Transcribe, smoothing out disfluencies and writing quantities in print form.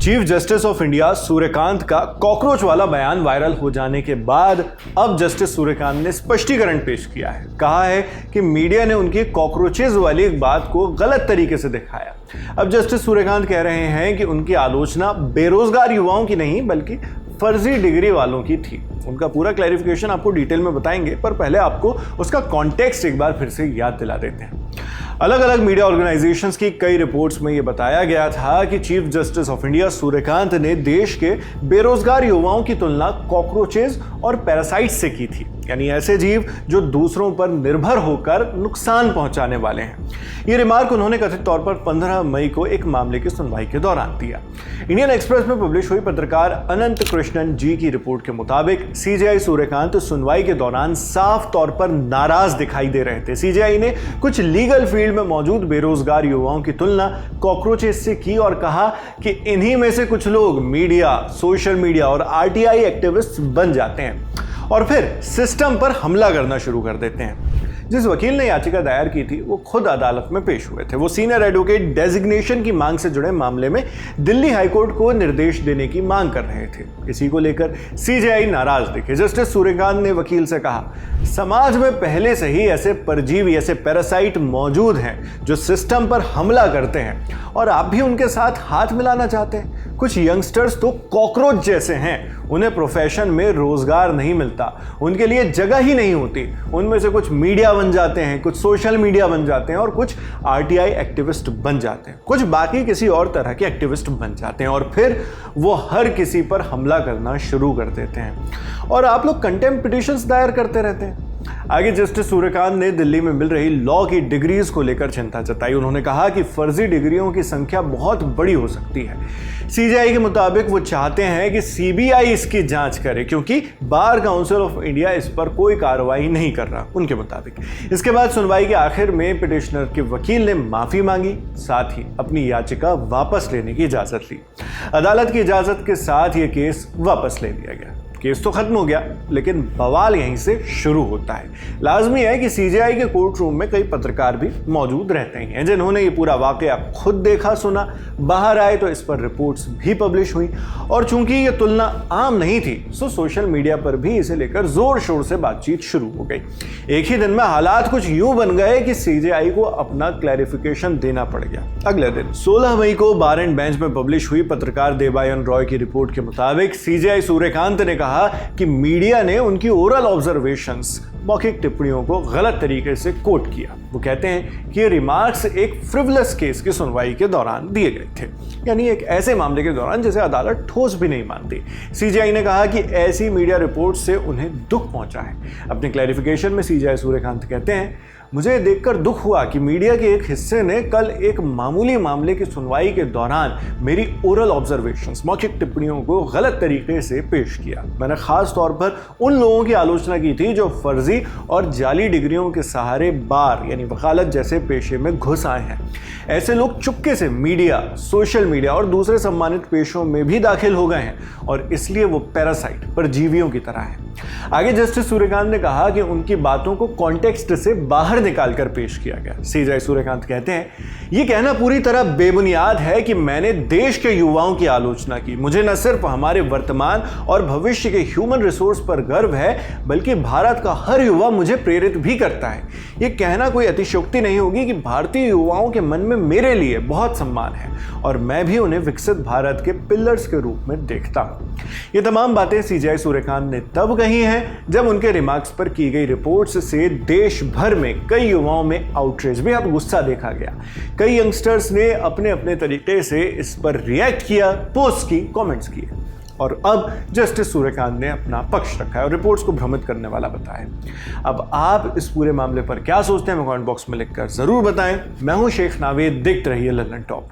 Chief justice of India Suryakant का cockroach वाला बयान वायरल हो जाने के बाद अब जस्टिस सूर्यकांत ने स्पष्टीकरण पेश किया है। कहा है कि मीडिया ने उनकी कॉकरोचेज वाली एक बात को गलत तरीके से दिखाया। अब जस्टिस सूर्यकांत कह रहे हैं कि उनकी आलोचना बेरोजगार युवाओं की नहीं बल्कि फर्जी डिग्री वालों की थी। उनका पूरा क्लैरिफिकेशन आपको डिटेल में बताएंगे, पर पहले आपको उसका कॉन्टेक्स्ट एक बार फिर से याद दिला देते हैं। अलग अलग मीडिया ऑर्गेनाइजेशंस की कई रिपोर्ट्स में यह बताया गया था कि chief justice of India Suryakant ने देश के बेरोजगार युवाओं की तुलना कॉकरोचेज और पैरासाइट्स से की थी, यानी ऐसे जीव जो दूसरों पर निर्भर होकर नुकसान पहुंचाने वाले हैं। ये रिमार्क उन्होंने कथित तौर पर 15 मई को एक मामले की सुनवाई के दौरान दिया। इंडियन एक्सप्रेस में पब्लिश हुई पत्रकार अनंत कृष्णन जी की रिपोर्ट के मुताबिक सीजेआई सूर्यकांत सुनवाई के दौरान साफ तौर पर नाराज दिखाई दे रहे थे। सीजेआई ने कुछ लीगल फील्ड में मौजूद बेरोजगार युवाओं की तुलना कॉकरोचेस से की और कहा कि इन्हीं में से कुछ लोग मीडिया, सोशल मीडिया और आरटीआई एक्टिविस्ट बन जाते हैं और फिर सिस्टम पर हमला करना शुरू कर देते हैं। जिस वकील ने याचिका दायर की थी वो खुद अदालत में पेश हुए थे। वो सीनियर एडवोकेट डेजिग्नेशन की मांग से जुड़े मामले में दिल्ली हाईकोर्ट को निर्देश देने की मांग कर रहे थे। इसी को लेकर सीजेआई नाराज दिखे। जस्टिस सूर्यकांत ने वकील से कहा, समाज में पहले से ही ऐसे परजीवी, ऐसे पैरासाइट मौजूद हैं जो सिस्टम पर हमला करते हैं और आप भी उनके साथ हाथ मिलाना चाहते हैं। कुछ यंगस्टर्स तो कॉकरोच जैसे हैं, उन्हें प्रोफेशन में रोजगार नहीं मिलता, उनके लिए जगह ही नहीं होती। उनमें से कुछ मीडिया बन जाते हैं, कुछ सोशल मीडिया बन जाते हैं और कुछ आरटीआई एक्टिविस्ट बन जाते हैं, कुछ बाकी किसी और तरह के एक्टिविस्ट बन जाते हैं और फिर वो हर किसी पर हमला करना शुरू कर देते हैं और आप लोग कंटेम्प्ट पिटीशंस दायर करते रहते हैं। आगे जस्टिस सूर्यकांत ने दिल्ली में मिल रही लॉ की डिग्रीज को लेकर चिंता जताई। उन्होंने कहा कि फर्जी डिग्रियों की संख्या बहुत बड़ी हो सकती है। सीजेआई के मुताबिक वो चाहते हैं कि सीबीआई इसकी जांच करे क्योंकि बार काउंसिल ऑफ इंडिया इस पर कोई कार्रवाई नहीं कर रहा उनके मुताबिक। इसके बाद सुनवाई के आखिर में पिटिशनर के वकील ने माफी मांगी, साथ ही अपनी याचिका वापस लेने की इजाजत ली। अदालत की इजाजत के साथ ये केस वापस ले लिया गया। केस तो खत्म हो गया, लेकिन बवाल यहीं से शुरू होता है। लाजमी है कि सीजेआई के कोर्ट रूम में कई पत्रकार भी मौजूद रहते हैं जिन्होंने ये पूरा वाकया खुद देखा सुना। बाहर आए तो इस पर रिपोर्ट्स भी पब्लिश हुई और चूंकि ये तुलना आम नहीं थी तो सोशल मीडिया पर भी इसे लेकर जोर शोर से बातचीत शुरू हो गई। एक ही दिन में हालात कुछ यूं बन गए कि सीजेआई को अपना क्लैरिफिकेशन देना पड़ गया। अगले दिन 16 मई को बार एंड बेंच में पब्लिश हुई पत्रकार देबायन रॉय की रिपोर्ट के मुताबिक सीजेआई सूर्यकांत ने कहा कि मीडिया ने उनकी ओरल ऑब्जर्वेशंस, मौखिक टिप्पणियों को गलत तरीके से कोट किया। वो कहते हैं कि ये रिमार्क्स एक फ्रिवलस केस की सुनवाई के दौरान दिए गए थे, यानी एक ऐसे मामले के दौरान जिसे अदालत ठोस भी नहीं मानती। सीजेआई ने कहा कि ऐसी मीडिया रिपोर्ट से उन्हें दुख पहुंचा है। अपने क्लैरिफिकेशन में सीजेआई सूर्यकांत कहते हैं, मुझे देखकर दुख हुआ कि मीडिया के एक हिस्से ने कल एक मामूली मामले की सुनवाई के दौरान मेरी ओरल ऑब्जर्वेशंस, मौखिक टिप्पणियों को गलत तरीके से पेश किया। मैंने खास तौर पर उन लोगों की आलोचना की थी जो फर्जी और जाली डिग्रियों के सहारे बार यानी वकालत जैसे पेशे में घुस आए हैं। ऐसे लोग चुपके से मीडिया, सोशल मीडिया और दूसरे सम्मानित पेशों में भी दाखिल हो गए हैं और इसलिए वो पैरासाइट, परजीवियों की तरह हैं। आगे जस्टिस सूर्यकांत ने कहा कि उनकी बातों को कॉन्टेक्स्ट से बाहर निकालकर पेश किया गया। सीजेआई सूर्यकांत कहते हैं, यह कहना पूरी तरह बेबुनियाद है कि मैंने देश के युवाओं की आलोचना की। मुझे न सिर्फ हमारे वर्तमान और भविष्य के ह्यूमन रिसोर्स पर गर्व है बल्कि भारत का हर युवा मुझे प्रेरित भी करता है। यह कहना कोई अतिशयोक्ति नहीं होगी कि भारतीय युवाओं के मन में मेरे लिए बहुत सम्मान है और मैं भी उन्हें विकसित भारत के पिलर्स के रूप में देखता हूं। ये तमाम बातें सीजेआई सूर्यकांत ने तब कही हैं जब उनके रिमार्क्स पर की गई रिपोर्ट्स से देश भर में कई युवाओं में आउटरेज, बेहद गुस्सा देखा गया। कई यंगस्टर्स ने अपने अपने तरीके से इस पर रिएक्ट किया, पोस्ट की, कमेंट्स किए और अब जस्टिस सूर्यकांत ने अपना पक्ष रखा है और रिपोर्ट्स को भ्रमित करने वाला बताया। अब आप इस पूरे मामले पर क्या सोचते हैं, कमेंट बॉक्स में लिखकर जरूर बताएं। मैं हूं शेख नावेद, देखते रहिए लल्लन टॉप।